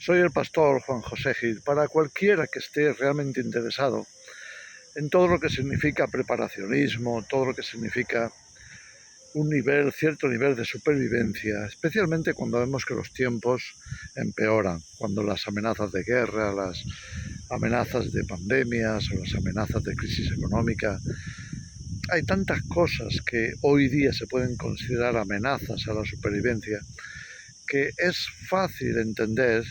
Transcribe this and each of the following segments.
Soy el pastor Juan José Gil. Para cualquiera que esté realmente interesado en todo lo que significa preparacionismo, todo lo que significa cierto nivel de supervivencia, especialmente cuando vemos que los tiempos empeoran, cuando las amenazas de guerra, las amenazas de pandemias o las amenazas de crisis económica, hay tantas cosas que hoy día se pueden considerar amenazas a la supervivencia, que es fácil entender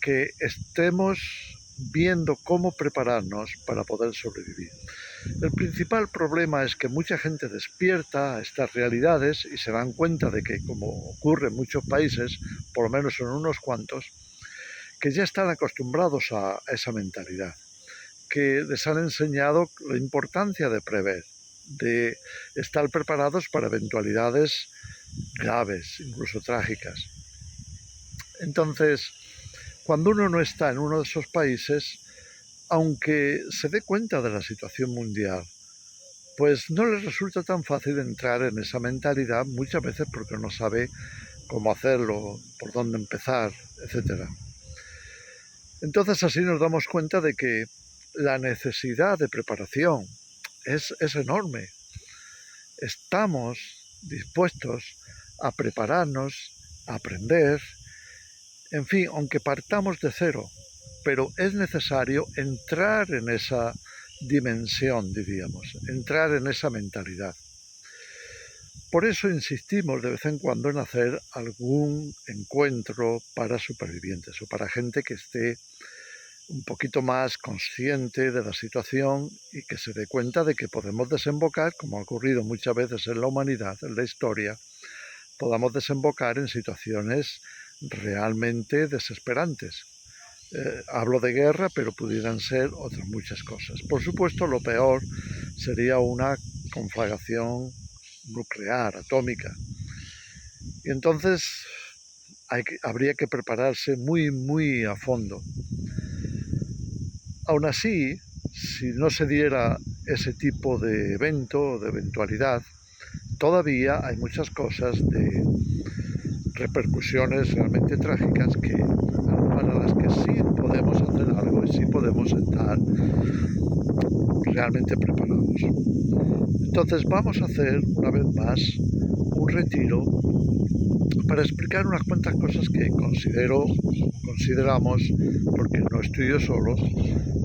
que estemos viendo cómo prepararnos para poder sobrevivir. El principal problema es que mucha gente despierta a estas realidades y se dan cuenta de que, como ocurre en muchos países, por lo menos en unos cuantos, que ya están acostumbrados a esa mentalidad, que les han enseñado la importancia de prever, de estar preparados para eventualidades graves, incluso trágicas. Entonces, cuando uno no está en uno de esos países, aunque se dé cuenta de la situación mundial, pues no le resulta tan fácil entrar en esa mentalidad, muchas veces porque no sabe cómo hacerlo, por dónde empezar, etc. Entonces así nos damos cuenta de que la necesidad de preparación es enorme. Estamos dispuestos a prepararnos, a aprender, en fin, aunque partamos de cero, pero es necesario entrar en esa dimensión, diríamos, entrar en esa mentalidad. Por eso insistimos de vez en cuando en hacer algún encuentro para supervivientes o para gente que esté un poquito más consciente de la situación y que se dé cuenta de que podemos desembocar, como ha ocurrido muchas veces en la humanidad, en la historia, podamos desembocar en situaciones realmente desesperantes. Hablo de guerra, pero pudieran ser otras muchas cosas. Por supuesto, lo peor sería una conflagración nuclear, atómica. Y entonces habría que prepararse muy a fondo. Aún así, si no se diera ese tipo de evento o de eventualidad, todavía hay muchas cosas de repercusiones realmente trágicas para las que sí podemos hacer algo y sí podemos estar realmente preparados. Entonces vamos a hacer una vez más un retiro para explicar unas cuantas cosas que consideramos, porque no estoy yo solo,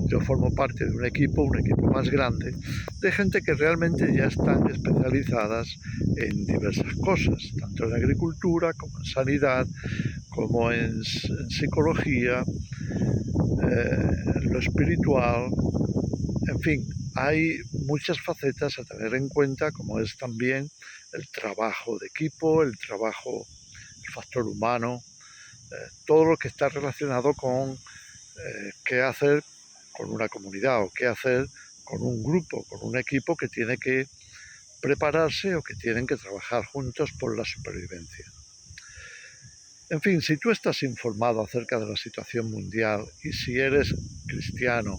yo formo parte de un equipo más grande, de gente que realmente ya están especializadas en diversas cosas, tanto en agricultura como en sanidad, como en psicología, en lo espiritual, en fin, hay muchas facetas a tener en cuenta, como es también el trabajo de equipo, el factor humano, todo lo que está relacionado con qué hacer con una comunidad o qué hacer con un grupo, con un equipo que tiene que prepararse o que tienen que trabajar juntos por la supervivencia. En fin, si tú estás informado acerca de la situación mundial y si eres cristiano,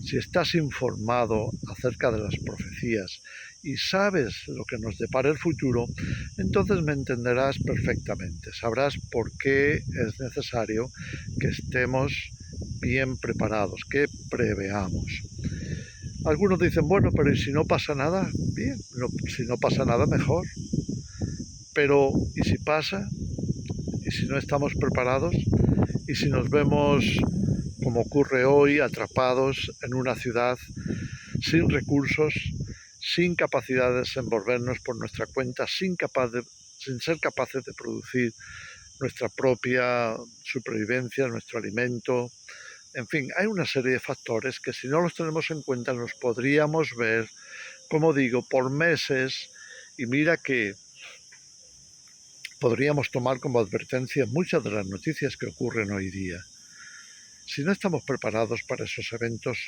si estás informado acerca de las profecías y sabes lo que nos depara el futuro, entonces me entenderás perfectamente. Sabrás por qué es necesario que estemos bien preparados, que preveamos. Algunos dicen, bueno, pero ¿y si no pasa nada? Bien, si no pasa nada, mejor. Pero, ¿y si pasa? ¿Y si no estamos preparados? ¿Y si nos vemos, como ocurre hoy, atrapados en una ciudad sin recursos, sin capacidad de desenvolvernos por nuestra cuenta, sin ser capaces de producir nuestra propia supervivencia, nuestro alimento? En fin, hay una serie de factores que si no los tenemos en cuenta nos podríamos ver, como digo, por meses, y mira que podríamos tomar como advertencia muchas de las noticias que ocurren hoy día. Si no estamos preparados para esos eventos,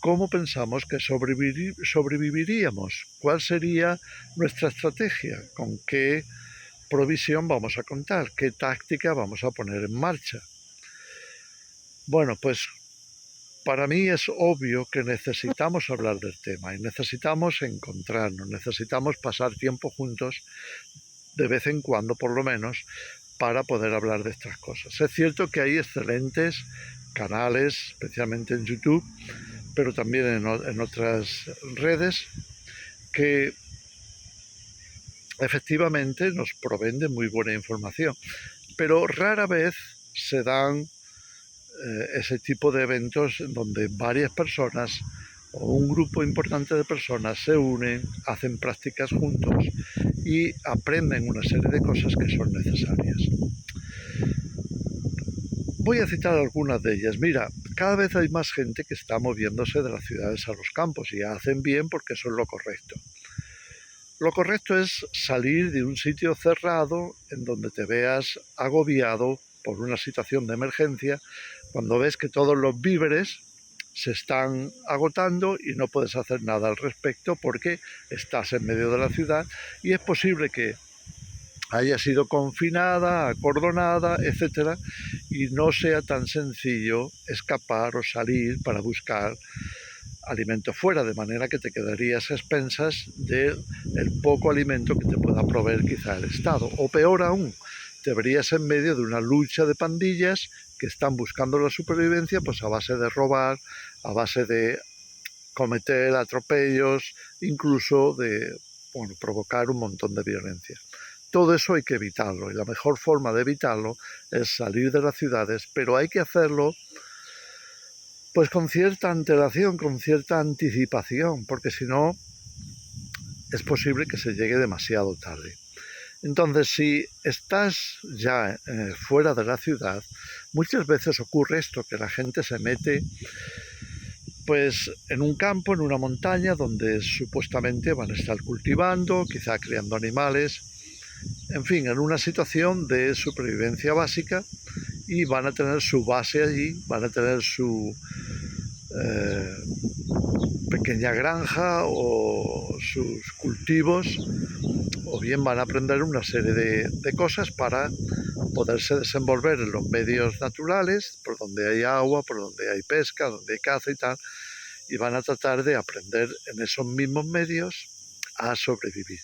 ¿cómo pensamos que sobreviviríamos? ¿Cuál sería nuestra estrategia? ¿Con qué provisión vamos a contar? ¿Qué táctica vamos a poner en marcha? Bueno, pues para mí es obvio que necesitamos hablar del tema y necesitamos encontrarnos, necesitamos pasar tiempo juntos, de vez en cuando por lo menos, para poder hablar de estas cosas. Es cierto que hay excelentes canales, especialmente en YouTube, pero también en otras redes, que efectivamente nos proveen de muy buena información, pero rara vez se dan ese tipo de eventos en donde varias personas o un grupo importante de personas se unen, hacen prácticas juntos y aprenden una serie de cosas que son necesarias. Voy a citar algunas de ellas. Mira, cada vez hay más gente que está moviéndose de las ciudades a los campos y hacen bien porque eso es lo correcto. Lo correcto es salir de un sitio cerrado en donde te veas agobiado por una situación de emergencia, cuando ves que todos los víveres se están agotando y no puedes hacer nada al respecto porque estás en medio de la ciudad y es posible que haya sido confinada, acordonada, etcétera, y no sea tan sencillo escapar o salir para buscar alimento fuera, de manera que te quedarías a expensas del poco alimento que te pueda proveer quizá el Estado. O peor aún, te verías en medio de una lucha de pandillas que están buscando la supervivencia pues a base de robar, a base de cometer atropellos, incluso de provocar un montón de violencia. Todo eso hay que evitarlo y la mejor forma de evitarlo es salir de las ciudades, pero hay que hacerlo pues con cierta antelación, con cierta anticipación, porque si no es posible que se llegue demasiado tarde. Entonces, si estás ya fuera de la ciudad, muchas veces ocurre esto, que la gente se mete pues en un campo, en una montaña, donde supuestamente van a estar cultivando, quizá criando animales, en fin, en una situación de supervivencia básica y van a tener su base allí, van a tener su pequeña granja o sus cultivos, o bien van a aprender una serie de cosas para poderse desenvolver en los medios naturales, por donde hay agua, por donde hay pesca, donde hay caza y tal, y van a tratar de aprender en esos mismos medios a sobrevivir.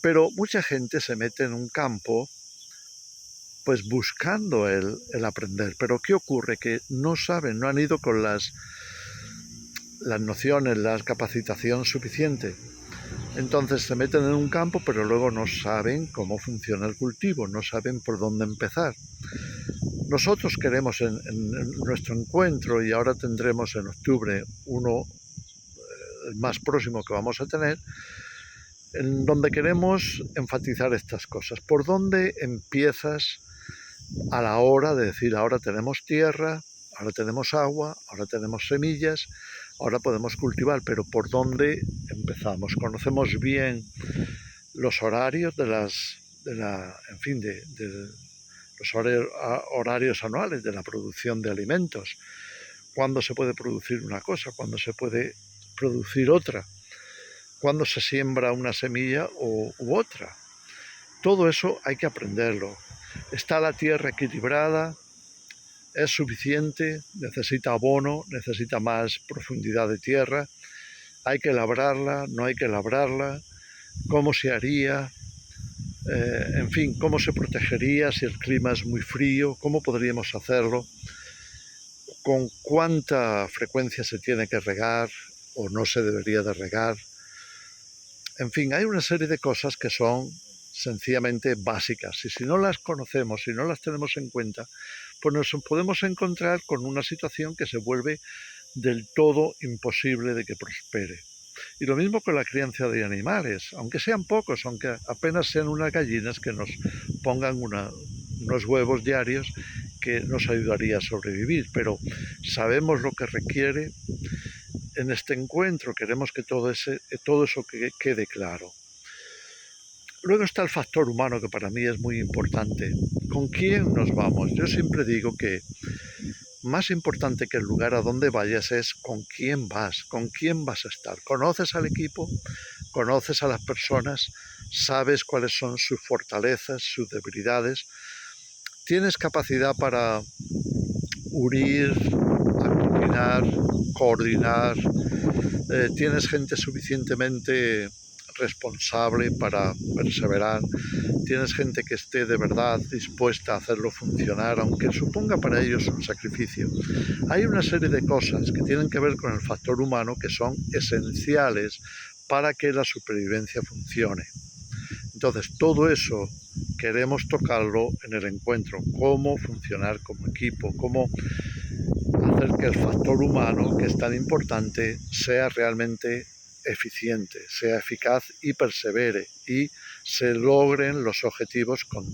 Pero mucha gente se mete en un campo pues buscando el aprender. Pero ¿qué ocurre? Que no saben, no han ido con las nociones, la capacitación suficiente. Entonces se meten en un campo, pero luego no saben cómo funciona el cultivo, no saben por dónde empezar. Nosotros queremos en nuestro encuentro, y ahora tendremos en octubre uno el más próximo que vamos a tener, en donde queremos enfatizar estas cosas. ¿Por dónde empiezas a la hora de decir, ahora tenemos tierra, ahora tenemos agua, ahora tenemos semillas, ahora podemos cultivar, pero ¿por dónde empezamos? Conocemos bien los horarios de los horarios anuales de la producción de alimentos, cuándo se puede producir una cosa, cuándo se puede producir otra, cuándo se siembra una semilla u otra. Todo eso hay que aprenderlo. ¿Está la tierra equilibrada? ¿Es suficiente? ¿Necesita abono? ¿Necesita más profundidad de tierra? ¿Hay que labrarla? ¿No hay que labrarla? ¿Cómo se haría? En fin, ¿cómo se protegería si el clima es muy frío? ¿Cómo podríamos hacerlo? ¿Con cuánta frecuencia se tiene que regar o no se debería de regar? En fin, hay una serie de cosas que son sencillamente básicas, y si no las conocemos, si no las tenemos en cuenta, pues nos podemos encontrar con una situación que se vuelve del todo imposible de que prospere. Y lo mismo con la crianza de animales, aunque sean pocos, aunque apenas sean unas gallinas que nos pongan unos huevos diarios que nos ayudaría a sobrevivir, pero sabemos lo que requiere en este encuentro, queremos que todo eso quede claro. Luego está el factor humano, que para mí es muy importante. ¿Con quién nos vamos? Yo siempre digo que más importante que el lugar a donde vayas es con quién vas a estar. ¿Conoces al equipo? ¿Conoces a las personas? ¿Sabes cuáles son sus fortalezas, sus debilidades? ¿Tienes capacidad para unir, aglutinar, coordinar? ¿Tienes gente suficientemente responsable para perseverar, tienes gente que esté de verdad dispuesta a hacerlo funcionar, aunque suponga para ellos un sacrificio. Hay una serie de cosas que tienen que ver con el factor humano que son esenciales para que la supervivencia funcione. Entonces, todo eso queremos tocarlo en el encuentro, cómo funcionar como equipo, cómo hacer que el factor humano, que es tan importante, sea realmente eficiente, sea eficaz y persevere y se logren los objetivos con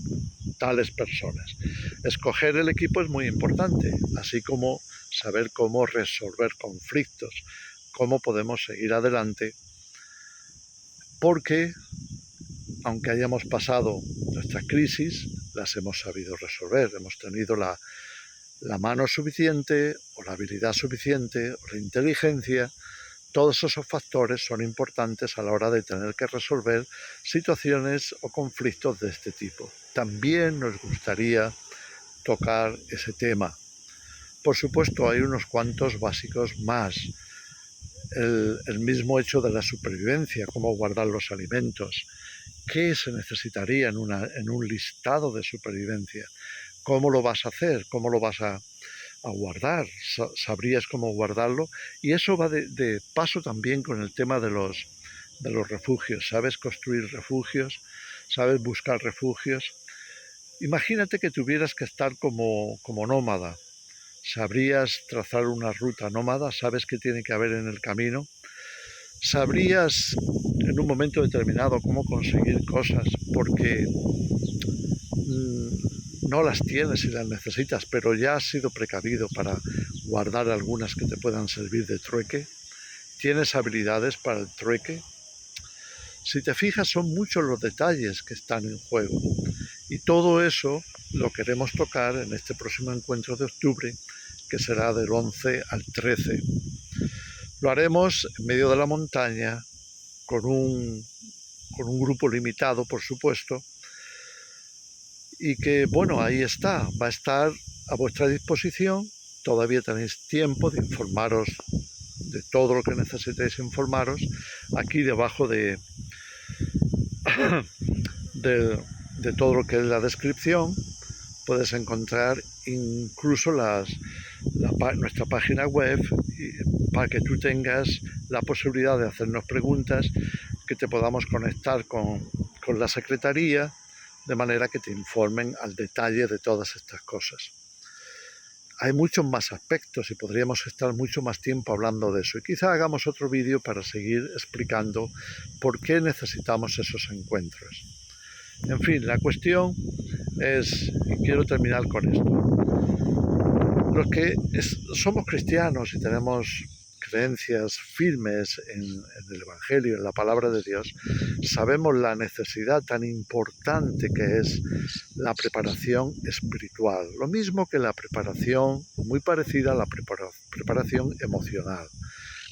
tales personas. Escoger el equipo es muy importante, así como saber cómo resolver conflictos, cómo podemos seguir adelante, porque aunque hayamos pasado nuestras crisis, las hemos sabido resolver, hemos tenido la mano suficiente, o la habilidad suficiente, o la inteligencia. Todos esos factores son importantes a la hora de tener que resolver situaciones o conflictos de este tipo. También nos gustaría tocar ese tema. Por supuesto, hay unos cuantos básicos más. El mismo hecho de la supervivencia, cómo guardar los alimentos, qué se necesitaría en un listado de supervivencia, cómo lo vas a hacer, cómo lo vas a guardar, sabrías cómo guardarlo, y eso va de paso también con el tema de los refugios. Sabes construir refugios, sabes buscar refugios. Imagínate que tuvieras que estar como nómada. Sabrías trazar una ruta nómada, sabes qué tiene que haber en el camino, sabrías en un momento determinado cómo conseguir cosas, porque no las tienes y las necesitas, pero ya has sido precavido para guardar algunas que te puedan servir de trueque. ¿Tienes habilidades para el trueque? Si te fijas, son muchos los detalles que están en juego. Y todo eso lo queremos tocar en este próximo encuentro de octubre, que será del 11 al 13. Lo haremos en medio de la montaña, con un grupo limitado, por supuesto, y que, bueno, ahí está, va a estar a vuestra disposición. Todavía tenéis tiempo de informaros de todo lo que necesitéis informaros. Aquí debajo de todo lo que es la descripción puedes encontrar incluso nuestra página web, para que tú tengas la posibilidad de hacernos preguntas, que te podamos conectar con la secretaría, de manera que te informen al detalle de todas estas cosas. Hay muchos más aspectos y podríamos estar mucho más tiempo hablando de eso, y quizá hagamos otro vídeo para seguir explicando por qué necesitamos esos encuentros. En fin, la cuestión es, y quiero terminar con esto, los que somos cristianos y tenemos creencias firmes en el Evangelio, en la palabra de Dios, sabemos la necesidad tan importante que es la preparación espiritual, lo mismo que la preparación, muy parecida a la preparación emocional.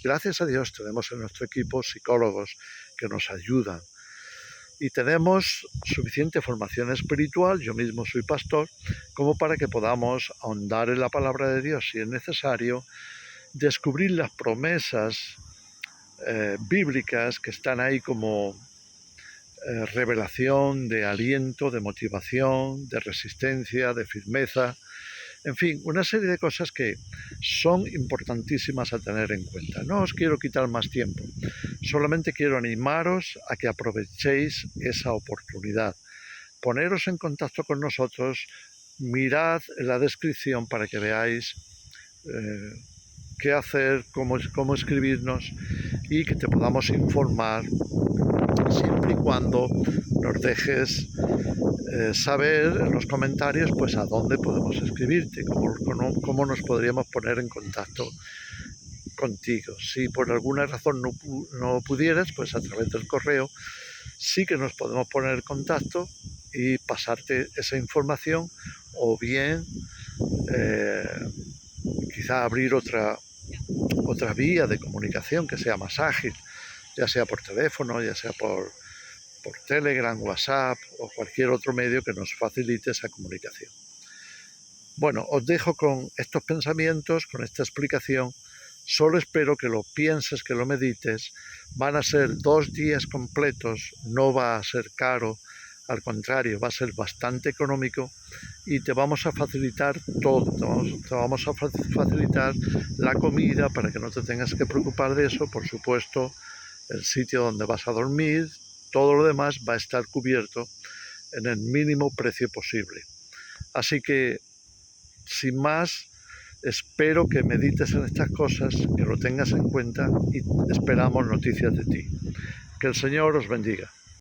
Gracias a Dios tenemos en nuestro equipo psicólogos que nos ayudan, y tenemos suficiente formación espiritual, yo mismo soy pastor, como para que podamos ahondar en la palabra de Dios si es necesario, descubrir las promesas bíblicas que están ahí como revelación de aliento, de motivación, de resistencia, de firmeza. En fin, una serie de cosas que son importantísimas a tener en cuenta. No os quiero quitar más tiempo, solamente quiero animaros a que aprovechéis esa oportunidad. Poneros en contacto con nosotros, mirad la descripción para que veáis qué hacer, cómo escribirnos, y que te podamos informar, siempre y cuando nos dejes saber en los comentarios pues a dónde podemos escribirte, cómo nos podríamos poner en contacto contigo. Si por alguna razón no pudieras, pues a través del correo sí que nos podemos poner en contacto y pasarte esa información, o bien quizá abrir otra vía de comunicación que sea más ágil, ya sea por teléfono, ya sea por Telegram, WhatsApp o cualquier otro medio que nos facilite esa comunicación. Bueno, os dejo con estos pensamientos, con esta explicación Solo espero que lo pienses, que lo medites. Van a ser 2 días completos, no va a ser caro, al contrario, va a ser bastante económico y te vamos a facilitar todo, te vamos a facilitar la comida para que no te tengas que preocupar de eso, por supuesto, el sitio donde vas a dormir, todo lo demás va a estar cubierto en el mínimo precio posible. Así que, sin más, espero que medites en estas cosas, que lo tengas en cuenta y esperamos noticias de ti. Que el Señor os bendiga.